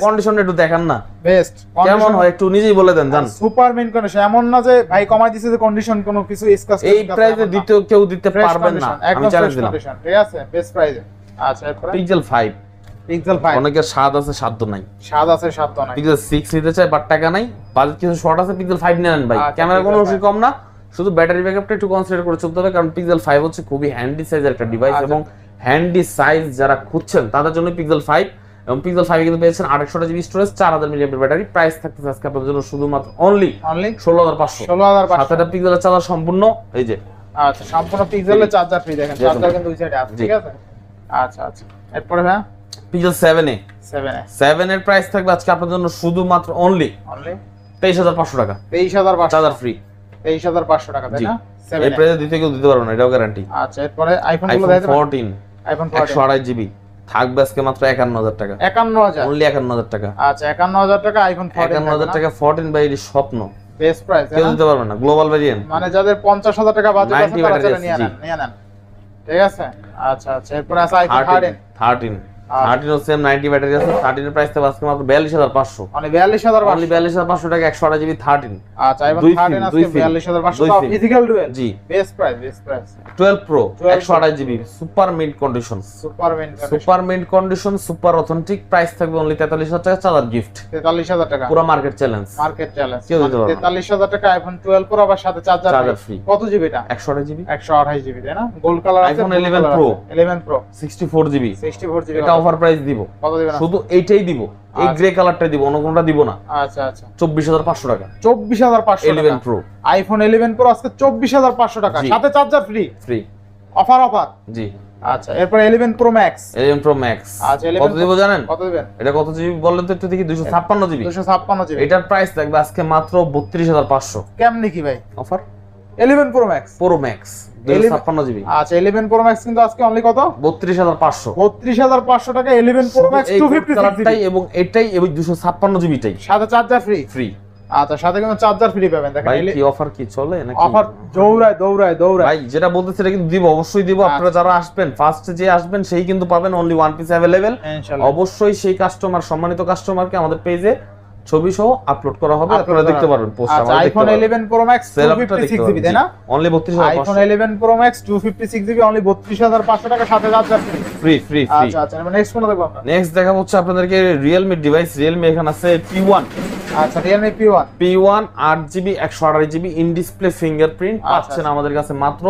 কন্ডিশন একটু দেখান না। বেস্ট কেমন হয় একটু নিজেই বলে দেন জান। সুপার মেইন কন্ডিশন, এমন না যে ভাই কমাই দিছে যে কন্ডিশন কোনো কিছু স্ক্র্যাচ এই প্রাইসে দিতে কেউ দিতে পারবেন না, আমি চ্যালেঞ্জ দিলাম। ঠিক আছে, বেস্ট প্রাইসে। আচ্ছা, এরপর পিক্সেল 5 অনেকের স্বাদ আছে সাধ্য নাই। পিক্সেল 6 নিতে চাই বাট টাকা নাই, বাজেট কিছু শর্ট আছে, পিক্সেল 5 নেন ভাই। ক্যামেরা কোনো বেশি কম না, শুধু ব্যাটারি ব্যাকআপটা একটু কনসিডার করে চলতে হবে, কারণ পিক্সেল 5 হচ্ছে খুবই হ্যান্ডি সাইজের একটা ডিভাইস, এবং হ্যান্ডি সাইজ যারা খুঁজছেন তাদের জন্য পিক্সেল 5। এবং পিক্সেল 5 কিন্তু পেয়েছেন 828 GB storage, 4000 milliampere battery. Price থাকতেছে আজকে আপনাদের জন্য শুধুমাত্র অনলি 16500। সাথে পিক্সেলের চার্জার সম্পূর্ণ, এই যে আচ্ছা, সম্পূর্ণ পিক্সেলের চার্জার ফ্রি, দেখেন চার্জার কিন্তু দুই সাইডে আছে, ঠিক আছে। আচ্ছা, এরপর হ্যাঁ পিক্সেল 7 এর প্রাইস থাকবে আজকে আপনাদের জন্য শুধুমাত্র অনলি 23500 টাকা। 23500 চার্জার ফ্রি, 23500 টাকা, তাই না? এই প্রাইসে দিতে কেউ দিতে পারবে না, এটাও গ্যারান্টি। আচ্ছা, এরপর আইফোন গুলো দেখাতে পারেন। আইফোন 128 জিবি থাকবে আজকে মাত্র 51000 টাকা। 51000 অনলি 51000 টাকা। আচ্ছা, 51000 টাকা আইফোন 14। 51000 টাকা 14 ভাই, এর স্বপ্ন বেস্ট প্রাইস কেউ দিতে পারবে না, গ্লোবাল ভেরিয়েন্ট। মানে যাদের 50,000 টাকা বাজেট আছে 90 তারা ব্যাটারি নিয়ে আছে, নেন, নিয়ে নেন। ঠিক আছে, আচ্ছা আচ্ছা। এরপর আছে আইফোন 13 13 সেম 90 ব্যাটারি আছে। 13 এর প্রাইস তো আজকে মাত্র 42,500, মানে 42,500, অনলি 42,500 টাকা 128 জিবি 13। আচ্ছা, আইফোন 13 আজকে 42,500 টাকা, ফিজিক্যাল ডুয়েল। জি, best price, best price. 12 pro 128 GB super mint condition, super mint condition, super authentic. Price থাকবে অনলি 43,000 টাকা, চার্জার গিফট 43,000 টাকা, পুরো মার্কেট চ্যালেঞ্জ, মার্কেট চ্যালেঞ্জ। কেউ দিতে পারবে না। 43,000 টাকা আইফোন 12 প্রো, আবার সাথে চার্জার ফ্রি। কত জিবি এটা? 128 জিবি, 128 জিবি, তাই না? গোল্ড কালার আছে। IPhone 11 pro 64 GB, GB. এটা অফার প্রাইস দিব। কত দিবেন? শুধু এইটাই দিব, এই গ্রে কালারটা দিব, অন্য কোনটা দিব না। আচ্ছা আচ্ছা, 24,500 টাকা 24,500 টাকা 11 প্রো, আইফোন 11 প্রো আজকে 24,500 টাকা, জি। সাথে চার্জার ফ্রি। ফ্রি অফার জি। আচ্ছা, এরপর 11 প্রো ম্যাক্স। 11 প্রো ম্যাক্স আচ্ছা, 11 কত দিব জানেন? কত দিবেন? এটা কত জিবি বলেন তো একটু দেখি। 256 জিবি, 256 জিবি। এটার প্রাইস থাকবে আজকে মাত্র 32,500। কেমনে কি ভাই? Offer 11 pro max, pro max 256 GB. আচ্ছা, 11 প্রো ম্যাক্স কিন্তু আজকে অনলি কত? 32,500। 32,500 টাকা 11 প্রো ম্যাক্স 256 জিবি এবং এটাই এবং 256 জিবিটাই সাথে চার্জার ফ্রি। ফ্রি। আচ্ছা, সাথে কিন্তু চার্জার ফ্রি পাবেন। দেখেন ভাই কি অফার কি চলে নাকি? অফার দৌড়ায়। ভাই যেটা বলতেছি এটা কিন্তু দিব, অবশ্যই দিব। আপনারা যারা আসবেন ফার্স্ট যে আসবেন সেই কিন্তু পাবেন অনলি ওয়ান পিস अवेलेबल। ইনশাআল্লাহ অবশ্যই সেই কাস্টমার, সম্মানিত কাস্টমারকে আমাদের পেজে ছবি সহ আপলোড করা হবে, আপনারা দেখতে পারবেন পোস্ট। আচ্ছা, আইফোন 11 প্রো ম্যাক্স 256 জিবি, তাই না? Only 32,500। IPhone 11 pro max 256 GB only 32,500 টাকা, সাথে charger free. Free free free. আচ্ছা আচ্ছা, নেক্সট কোন দেখব আমরা? নেক্সট দেখাবো হচ্ছে আপনাদেরকে Realme ডিভাইস। Realme এখানে আছে P1। আচ্ছা, Realme P1 8GB 128 GB in display fingerprint পাচ্ছেন আমাদের কাছে মাত্র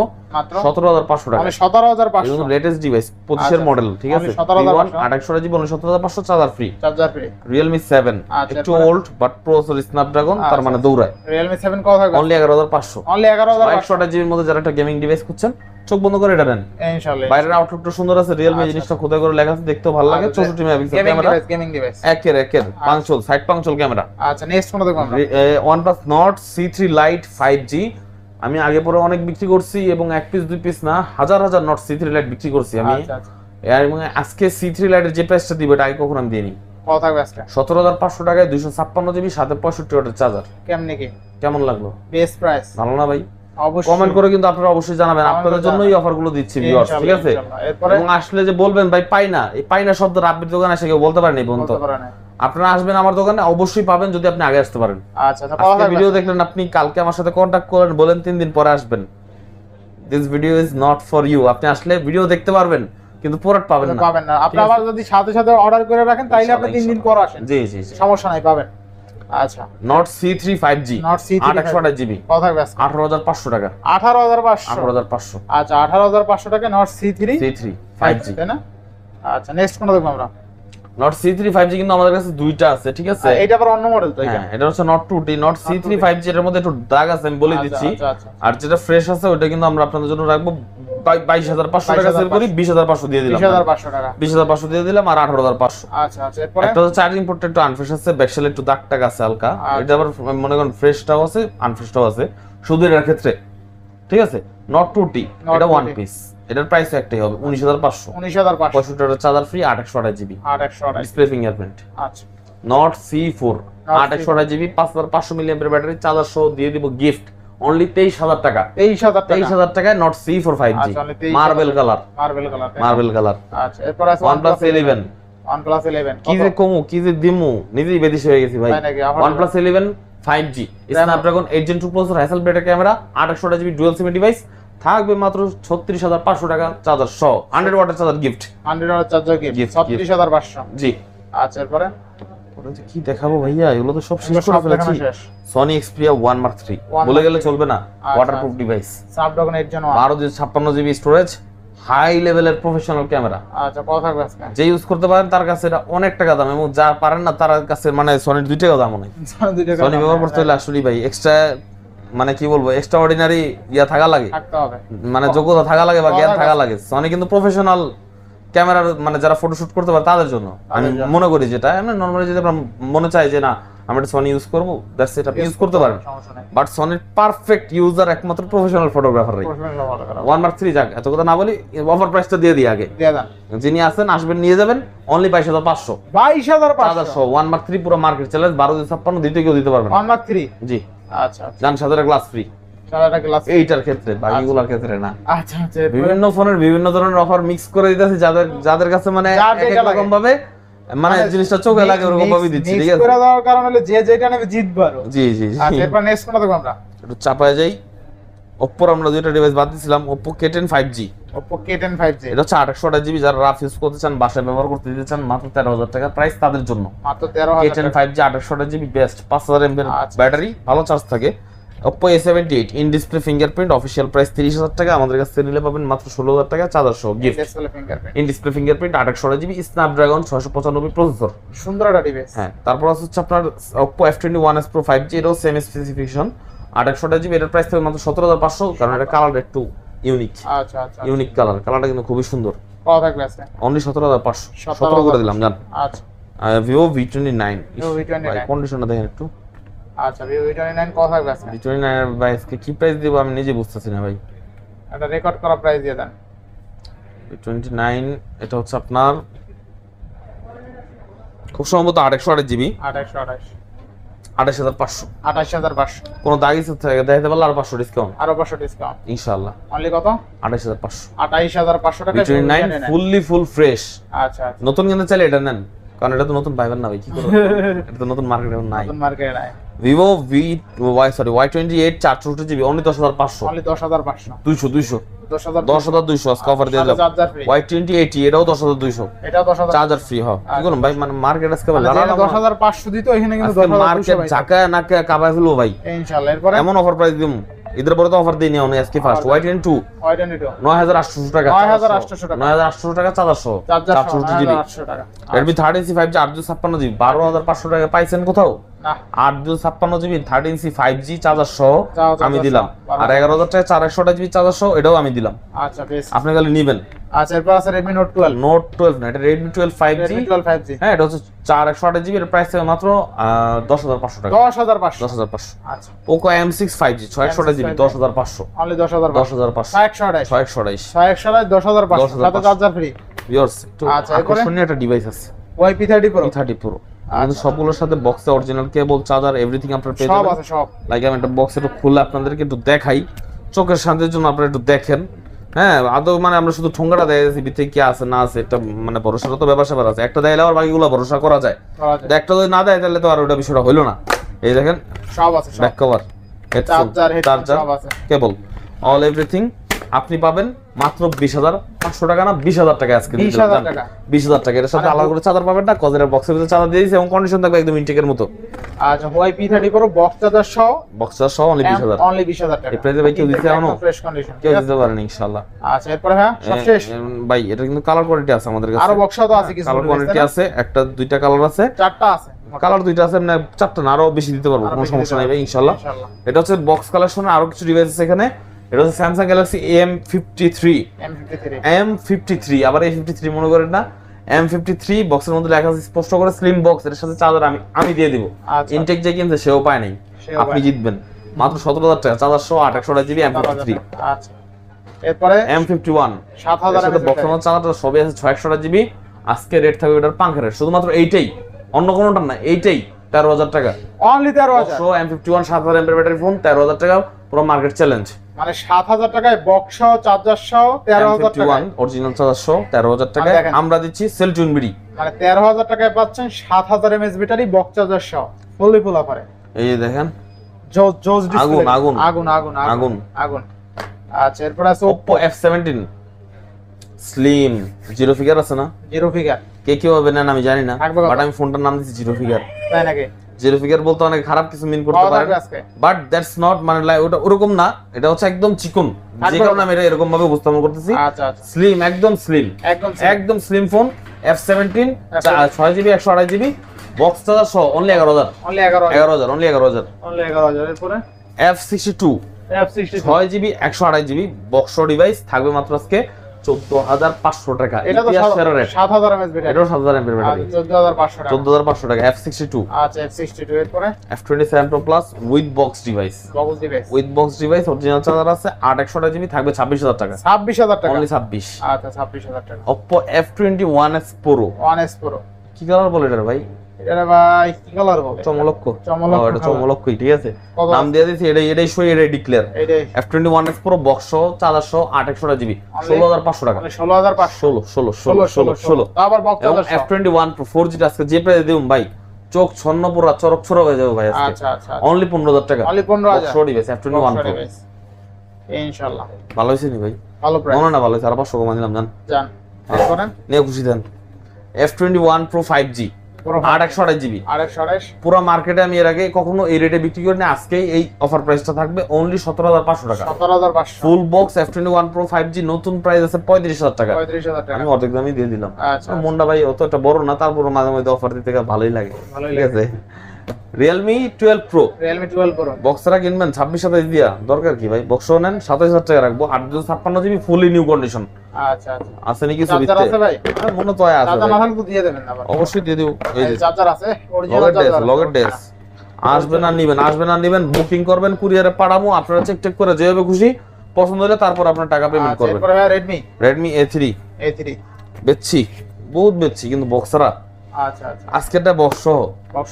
17,500 টাকা। মানে 17,500, এটা লেটেস্ট ডিভাইস 25 এর মডেল, ঠিক আছে? P1 828 GB 127,500, charger free. Realme 7 একটু ওল্ড বাট প্রসেসর স্ন্যাপড্রাগন, তার মানে দৌড়ায়। Realme 7 কত থাকবে? অনলি 11,500। অনলি 11,500। 128 জিবির মধ্যে যারা একটা গেমিং ডিভাইস খুঁজছেন চোখ বন্ধ করে এটা নেন, ইনশাআল্লাহ। বাইরের আউটলুকটা সুন্দর আছে, Realme জিনিসটা খোদাই করে লেখা আছে, দেখতেও ভালো লাগে। 64 মেগাপিক্সেল ক্যামেরা, গেমিং ডিভাইস একের পাঞ্চল, সাইড পাঞ্চল ক্যামেরা। আচ্ছা, নেক্সট কোন দেখব আমরা? OnePlus Nord C3 Lite 5G। আমি আগে পরে অনেক বিক্রি করছি এবং এক পিস দুই পিস না, হাজার হাজার Nord C3 Lite বিক্রি করছি আমি। আচ্ছা আচ্ছা, এবং আজকে C3 Lite এর যে প্রাইসটা দিব এটা আগে কখনো আমি দিইনি। কত থাকবে আজকে? 17,500 টাকায় 256 জিবি সাথে 65 ওয়াটের চার্জার। কেমনে কি? কেমন লাগলো? Best price. ভালো না ভাই? অবশ্যই কমেন্ট করে কিন্তু আপনারা অবশ্যই জানাবেন, আপনাদের জন্যই এই অফারগুলো দিচ্ছি ভিউয়ার্স, ঠিক আছে? এবং আসলে যে বলবেন ভাই পাই না, এই পাই না শব্দ রাব্বির দোকানে এসে কেউ বলতে পারেনি বন্ধু। আপনারা আসবেন আমার দোকানে, অবশ্যই পাবেন যদি আপনি আগে আসতে পারেন। আচ্ছা আচ্ছা, আজকে ভিডিও দেখলেন আপনি, কালকে আমার সাথে কন্টাক্ট করেন, বলেন 3 দিন পরে আসবেন। This video is not for you. আপনি আসলে ভিডিও দেখতে পারবেন কিন্তু প্রোডাক্ট পাবেন না। আপনি আবার যদি সাথে সাথে অর্ডার করে রাখেন তাইলে আপনি 3 দিন পর আসেন। জি, সমস্যা নাই, পাবেন। আচ্ছা, Nord C3 5G 828 জিবি কত থাকবে আজকে? 18,500 টাকা। 18,500। আচ্ছা, 18,500 টাকা Nord C3 5G, তাই না? আচ্ছা, নেক্সট কোন দেখব আমরা? Nord C3 5G কিন্তু আমাদের কাছে দুইটা আছে, ঠিক আছে? এটা আবার অন্য মডেল তো? হ্যাঁ, এটা হচ্ছে Nord 2T। Nord C3 5G এর মধ্যে একটু দাগ আছে, আমি বলে দিচ্ছি। আর যেটা ফ্রেশ আছে ওটা কিন্তু আমরা আপনাদের জন্য রাখবো 22,500 টাকা সেল করি, 20,500 দিয়ে দিলাম। 20,500 টাকা, 20,500 দিয়ে দিলাম আর 18,500। আচ্ছা আচ্ছা, এরপরে একটা হচ্ছে চার্জিং পোর্টটা একটু আনফ্রেশ আছে, ব্যাকসাইডে একটু দাগ টাগ আছে হালকা। এটা আবার মনে করেন ফ্রেশটাও আছে, আনফ্রেশটাও আছে, শুধু এর ক্ষেত্রে, ঠিক আছে? Nord 2T এটা ওয়ান পিস, এটার প্রাইস একটাই হবে 19,500। 19,500, 65 ওয়াটের charger free, 828 GB 828। Display fingerprint. আচ্ছা, Nord C4 828 GB 5500 milliampere battery, charger সহ দিয়ে দিব গিফট অনলি 23,000 টাকা। 23,000 টাকায় Nord C4 5G marble colour. আচ্ছা, এরপর আছে OnePlus 11। কি যে কমু কি যে দিমু, নিজেই বেদিশ হয়ে গেছি ভাই। OnePlus 11 5G Snapdragon 8 Gen 2 processor, Hasselblad camera, 828 GB dual SIM device, থাকবে মাত্র 36,500 টাকা, চার্জার সহ 100 ওয়াটের চার্জার গিফট। 100 ওয়াটের চার্জার গিফট 36,500। জি। আচ্ছা, এরপরে কি দেখাবো ভাইয়া, এগুলো তো সব শেষ করে ফেলেছি। Sony Xperia 1 Mark 3 বলে গেলে চলবে না, waterproof device, Snapdragon 8 Gen 1, 1256 GB storage, high লেভেলের প্রফেশনাল ক্যামেরা। আচ্ছা, কত থাকবে আজকে? যে ইউজ করতে পারেন তার কাছে এটা অনেক টাকা দাম, এবং যা পারেন না তার কাছে মানে সনির 2 টাকা দামও নেই। সনি ব্যবহার করতে হলে আসলে ভাই এক্সট্রা, মানে কি বলবো, এক্সট্রা অর্ডিনারি ইয়া থাকা লাগে, থাকতে হবে, মানে যোগ্যতা থাকা লাগে বা জ্ঞান থাকা লাগে। সনি কিন্তু প্রফেশনাল ক্যামেরার, মানে যারা ফটোশুট করতে পারে তাদের জন্য আমি মনে করি। যেটা আমরা নরমালি যদি আমরা মনে চাই যে না আমরা সনি ইউজ করব, দ্যাটস ইট, আপনি ইউজ করতে পারেন। বাট সনির পারফেক্ট ইউজার একমাত্র প্রফেশনাল ফটোগ্রাফার। 1 Mark 3 যাক, এত কথা না বলি, অফার প্রাইসটা দিয়ে দিই আগে। যিনি আসেন আসবেন, নিয়ে যাবেন অনলি 22,500। 22,500 1 Mark 3 পুরো মার্কেট চ্যালেঞ্জ, 12,56 দিতে কেউ দিতে পারবে না। 1 Mark 3 জি, আচ্ছা জান সাথে গ্লাস ফ্রি, সাদাটা গ্লাস এইটার ক্ষেত্রে, বাকিগুলোর ক্ষেত্রে না। আচ্ছা আচ্ছা বিভিন্ন ফোনের বিভিন্ন ধরনের অফার মিক্স করে দিতেছি, যাদের কাছে মানে যার এক যেটা এক রকম ভাবে মানে জিনিসটা চোখে লাগে ওরকম ভাবে দিচ্ছি, ঠিক আছে? করে দেওয়ার কারণ হলো যে যেটা নেবে জিতবে আরো। জি জি জি। আচ্ছা এরপর নেক্সট কোনটা দেখব আমরা? একটু চাপায় যাই। Oppo আমরা দুইটা ডিভাইস বাদ দিয়েছিলাম, Oppo K10 5G। Oppo K10 5G এটা হচ্ছে 828GB, যারা রাফ ইউজ করতে চান, বাসায় ব্যবহার করতে দিতে চান, মাত্র 13,000 টাকা প্রাইস তাদের জন্য। মাত্র 13,000 K10 5G 828GB best, 5000 mAh আচ্ছা। ব্যাটারি, ভালো চার্জ থাকে। Oppo A78 in display fingerprint, official price 30,000 টাকা, আমাদের কাছে নিলে পাবেন মাত্র 16,000 টাকা চার্জার সহ gift. Display fingerprint, in display fingerprint 828GB, Snapdragon 695 processor. সুন্দর একটা ডিভাইস। হ্যাঁ, তারপর হচ্ছে আপনার Oppo F21s Pro 5G, এরও সেম স্পেসিফিকেশন 828GB, এটার প্রাইস থাকবে মাত্র 17,500, কারণ এটা কালার একটু ইউনিক। আচ্ছা আচ্ছা ইউনিক কালারটা কিন্তু খুবই সুন্দর। কত থাকবে আজকে? অনলি 17,500, 17 করে দিলাম জান। আচ্ছা Vivo V29, Vivo V29 ভাই কন্ডিশনটা দেখেন একটু। আচ্ছা Vivo V29 কত থাকবে আজকে? V29 এর প্রাইসকে কি প্রাইস দেব আমি নিজে বুঝতেছি না ভাই। একটা রেকর্ড করা প্রাইস দিয়ে দেন। V29 এটা হচ্ছে আপনার খুব সম্ভবত 828GB, 2828 28,500। 28,500 কোনো দাগ ইচ্ছে থেকে দেখাতে পারলে আর 500 ডিসকাউন্ট আরো 500 ডিসকাউন্ট ইনশাআল্লাহ। অনলি কত? 28,500। 28,500 টাকা V29 ফুললি ফুল ফ্রেশ। আচ্ছা আচ্ছা নতুন কিনতে চাইলে এটা নেন, কারণ এটা তো নতুন পাইবেন না ভাই, কি করব? এটা তো নতুন মার্কেটে নাই। নতুন মার্কেটে নাই। Vivo Y28 464GB only 10,500। Only 10,500 200 10,000 10,200 আজকে অফার দিয়ে দাও। চার্জার ফ্রি, Y2080 এটাও 10,200, এটাও 10,000 চার্জার ফ্রি। হ্যাঁ কি করুন ভাই, মানে মার্কেট আজকে লালা 10,500 দিত, এখানে কিন্তু 10,200 মার্কেট ঝাঁকায় নাকে কাবায় ফেলবো ভাই। ইনশাআল্লাহ। এরপরে এমন অফার প্রাইস দিমু, ঈদের পরে তো অফার দিই নি আমি আজকে ফার্স্ট। Y22 Y22 9,800 টাকা, 9,800 টাকা, 9,800 টাকা চার্জার সহ, চার্জার 464GB। 9,800 টাকা। Redmi 13C 5G 856GB 12,500 টাকা পাইছেন কোথাও? না 856GB 13C 5G চার্জার সহ চার্জার আমি সহ, দিলাম, আর 11,000 টাকা 428GB চার্জার সহ এটাও আমি দিলাম। আচ্ছা বেশ। আপনি খালি নিবেন। আচ্ছা এরপর আছে Redmi Note 12, Note 12 না, এটা Redmi 12 5G। Redmi 12 5G হ্যাঁ, এটা হচ্ছে 428GB, এর প্রাইস থাকে মাত্র 10,500 টাকা। 10,500 10,500। আচ্ছা Poco M6 5G 628GB 10,500। Only 10,500 10,500 128 628। 128 10,500 সাথে চার্জার ফ্রি। ভিউয়ার্স একটু আচ্ছা, এরপরে? আকর্ষণীয় একটা ডিভাইস আছে, YP30 Pro P30 Pro। কিন্তু সবগুলোর সাথে বক্সে অরিজিনাল কেবল, চার্জার, এভরিথিং আপনারা পেয়ে সব যাবেন। আছে সব। লাইক আমি একটা বক্স একটু খুলে আপনাদেরকে একটু দেখাই, চোখের শান্তির জন্য আপনারা একটু দেখেন। হ্যাঁ, আদৌ মানে আমরা শুধু ঠোঙ্গাটা দেখাই যাচ্ছি, ভিতরে কি আছে না আছে এটা মানে ভরসার তো ব্যাপার স্যাপার আছে। একটা দেখাইলে আবার বাকিগুলো ভরসা করা যায়, একটা যদি না দেয় তাহলে তো আর ওটা বিষয়টা হইলো না। এই দেখেন সব আছে সব। Back cover, charger, headphone charger, সব আছে। কেবল, অল এভরিথিং আপনি পাবেন মাত্র 20,500 টাকা, না 20,000 টাকা আজকে 20,000 টাকা। 20,000 টাকা। এর সাথে আলাদা করে চার্জার পাবেন না, কজের বক্সের ভিতরে চার্জার দিয়ে দিয়েছে এবং কন্ডিশন থাকবে একদম ইনটেকের মতো। আচ্ছা YP30 Pro বক্স চার্জার সহ, বক্স চার্জার সহ অনলি 20,000। অনলি 20,000 টাকা। এই প্রাইসে ভাই কেউ দিতে এখনো? ফ্রেশ কন্ডিশন কেউ দিতে পারেন ইনশাআল্লাহ। আচ্ছা এরপরে হ্যাঁ সবশেষ ভাই এটা কিন্তু কালার কোয়ালিটি আছে আমাদের কাছে, আরো বক্স তো আছে কিছু, কালার কোয়ালিটি আছে, একটা দুইটা কালার আছে, চারটা আছে কালার দুইটা আছে, মানে চারটা না আরো বেশি দিতে পারবো, আরো কোনো বেশি সমস্যা দিতে নাই ভাই পারবো, ইনশাআল্লাহ। ইনশাআল্লাহ। এটা হচ্ছে বক্স কালেকশনে আরো কিছু ডিভাইস আছে এখানে। এটা হচ্ছে স্যামসাং গ্যালাক্সি M53 আবার A53 মনে করেন না, M53 বক্সের মধ্যে লেখা আছে স্পষ্ট করে স্লিম বক্স, এর সাথে চার্জার আমি দিয়ে দিব। আচ্ছা। ইনটেক যে কিনছে সেও পায় নাই, সেও আপনি পায়। জিতবেন মাত্র 17,000 টাকা চার্জার সহ 828GB M53। আচ্ছা এরপরে M51 7,000 এর সাথে বক্সের মধ্যে চার্জার সবই আছে 628GB। আজকে রেট থাকবে এটার পাঙ্খারের শুধুমাত্র এইটাই, অন্য কোনোটা না, এইটাই 13,000 টাকা। Only 13,000 so M51 7,000 mAh battery phone 13,000 টাকা, পুরো মার্কেট চ্যালেঞ্জ। মানে 7,000 টাকায় বক্স সহ চার্জার সহ 13,000 টাকা, M51 অরিজিনাল চার্জার সহ 13,000 টাকায় দেখেন। আমরা দিচ্ছি সেল টুইন বিডি। মানে 13,000 টাকায় পাচ্ছেন 7,000 mAh ব্যাটারি বক্স চার্জার সহ ফুললি ফুল অফারে। এই যে দেখেন জোজ জোজ ডিসপ্লে, আগুন, আগুন। আগুন আগুন আগুন। আগুন। আচ্ছা এরপর আছে Oppo F17 slim, zero figure আছে না, জিরো ফিগার, কে কিভাবে নেন আমি জানি না, থাকবে কত? বাট আমি ফোনটার নাম দিচ্ছি জিরো ফিগার। তাই নাকি? জিরো ফিগার বলতে অনেক খারাপ কিছু মিন করতে কত পারে, থাকবে আজকে? বাট দ্যাটস নট মানে ওটা ওরকম না, এটা হচ্ছে একদম চিকন, যে থাকবে কারণে কত? আমি এটা এরকম ভাবে উপস্থাপন করতেছি। আচ্ছা আচ্ছা স্লিম, একদম স্লিম, একদম একদম slim phone F17 6GB 128GB box charger সহ অনলি 11,000। Only 11,000 11,000 only 11,000। অনলি 11,000 এরপরে F62 F60 6GB 128GB box device থাকবে মাত্র আজকে 14,500 টাকা। এটা তো ইতিহাস সেরা রেট, 7,000 mAh ব্যাটারি, এটাও 7,000 mAh ব্যাটারি, 14,500 টাকা। 14,500 টাকা। F62 আচ্ছা F62 এরপরে F27 Pro Plus with box device, box device with box device original charger আছে 8/128GB থাকবে 26,000 টাকা, 26,000 টাকা, অনলি 26। আচ্ছা 26,000 টাকা। Oppo F21s Pro 1S Pro কি কালার বলে এটা ভাই? এটা ভাই কি কালার বলে? চমলক্ষ। চমলক্ষ এটা চমলক্ষই, ঠিক আছে। কত নাম দিয়ে দিয়েছি, এটাই সই, এটাই ডিক্লেয়ার। এইটাই F21X Pro বক্স সহ, চার্জার সহ, 8 জিবি, 16,500 টাকা। 16,500 16 আবার বক্স এবং চার্জার সহ। F21 Pro 4G আজকে যে প্রাইসে দিউম ভাই, চোখ ছন্ন পুরা চরক ছড়া হয়ে যাবে ভাই আজকে। আচ্ছা আচ্ছা অনলি 15,000 টাকা। Only 15,000 box device F21 Pro। ইনশাআল্লাহ ভালো হইছে নি ভাই? ভালো প্রাইস মনে না ভালো হইছে, আর 500 কমা দিলাম জান। জান করেন নিয়ে খুশি দেন। F21 Pro 5G, 8 GB. 828 পুরো মার্কেটে আমি এর আগে কখনো এই রেটে বিক্রি করিনি, আজকে এই অফার প্রাইসটা থাকবে অনলি 17,500 টাকা। 17,500 full box F21 Pro 5G নতুন প্রাইস আছে 35,000 টাকা। 35,000 টাকা। আমি অর্ধেক দামই দিয়ে দিলাম। আচ্ছা মন্ডা ভাই অত একটা বড় না, তারপর মাঝে মাঝে অফার দিতে ভালোই লাগে, ভালোই ঠিক আছে। Realme 12 Pro Realme 12 Pro বক্সরা কিনবেন 26-27 দিয়া, দরকার কি ভাই? বক্সও নেন 27,000 টাকা রাখবো, 856 জিবি ফুলি নিউ কন্ডিশন। আচ্ছা আচ্ছা আছে নাকি কিছু চার্জার আছে ভাই? মনে তো আছে চার্জার ভাই। না থাকলে তো দিয়ে দেবেন না ভাই। অবশ্যই দিয়ে দিও। এই যে চার্জার আছে, অরিজিনাল লগের ডেস, চার্জার। লগের ডেস। আসবেন আর নিবেন, বুকিং করবেন, কুরিয়ারে পাঠাবো, আপনারা চেক করে যেভাবে খুশি পছন্দ হলে তারপর আপনার টাকা পেমেন্ট করবেন। এরপরে ভাই Redmi A3 A3 বেচছি, বহুত বেচছি, কিন্তু বক্সরা আচ্ছা আচ্ছা আজকেরটা বক্স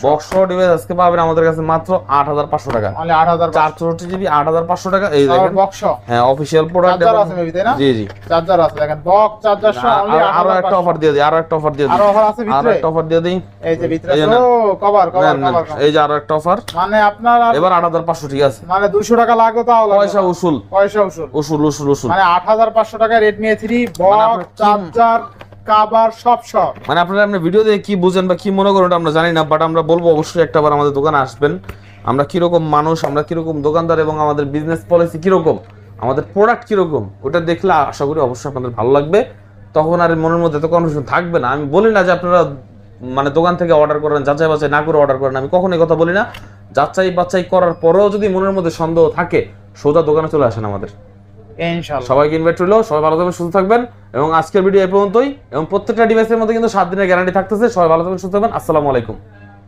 বক্স ডিভাইস আজকে পাবেন আমাদের কাছে মাত্র 8,500 টাকা। অনলি 8,500 464 জিবি 8,500 টাকা। এই দেখেন বক্স হ্যাঁ, অফিশিয়াল প্রোডাক্ট। চার্জার আছে মেবি তাই না? জি জি, চার্জার আছে দেখেন, বক্স চার্জার সহ অনলি আরো একটা অফার দিয়ে দিই, আরো অফার আছে আরো ভিতরে। একটা অফার দিয়ে দিই। এই যে ভিতরে এই যে তো কভার নেন, নেন। এই যে আরো একটা অফার, মানে আপনার এবার 8,500, ঠিক আছে। মানে 200 টাকা লাগবে তাও লাগবে পয়সা উসুল, পয়সা উসুল উসুল। মানে 8,500 টাকা Redmi A3 মানে বক্স চার্জার কভার সব। মানে আপনারা আপনি ভিডিও দেখে কি বুঝেন বা কি মনে করেন ওটা আমরা জানি না, বাট আমরা বলবো অবশ্যই একটাবার আমাদের দোকানে আসবেন। আমরা কিরকম মানুষ, আমরা কিরকম দোকানদার, এবং আমাদের বিজনেস পলিসি কিরকম, আমাদের প্রোডাক্ট কিরকম, ওটা দেখলে আশা করি অবশ্যই আপনাদের ভালো লাগবে। তখন আর মনের মধ্যে এত কনফিউশন থাকবে না। আমি বলি না যে আপনারা মানে দোকান থেকে অর্ডার করেন, যাচাই বাছাই না করে অর্ডার করেন, আমি কখনোই কথা বলি না। যাচাই বাছাই করার পরেও যদি মনের মধ্যে সন্দেহ থাকে, সোজা দোকানে চলে আসেন আমাদের। ইনশাআল্লাহ সবাইকে ইনভাইট রইল, সবাই ভালো থাকবেন, সুস্থ থাকবেন। এবং আজকের ভিডিও এই পর্যন্তই, এবং প্রত্যেকটা ডিভাইসের মধ্যে কিন্তু 7 দিনের গ্যারান্টি থাকতেছে। সবাই ভালো থাকবেন, সুস্থ থাকবেন। আসসালামু আলাইকুম।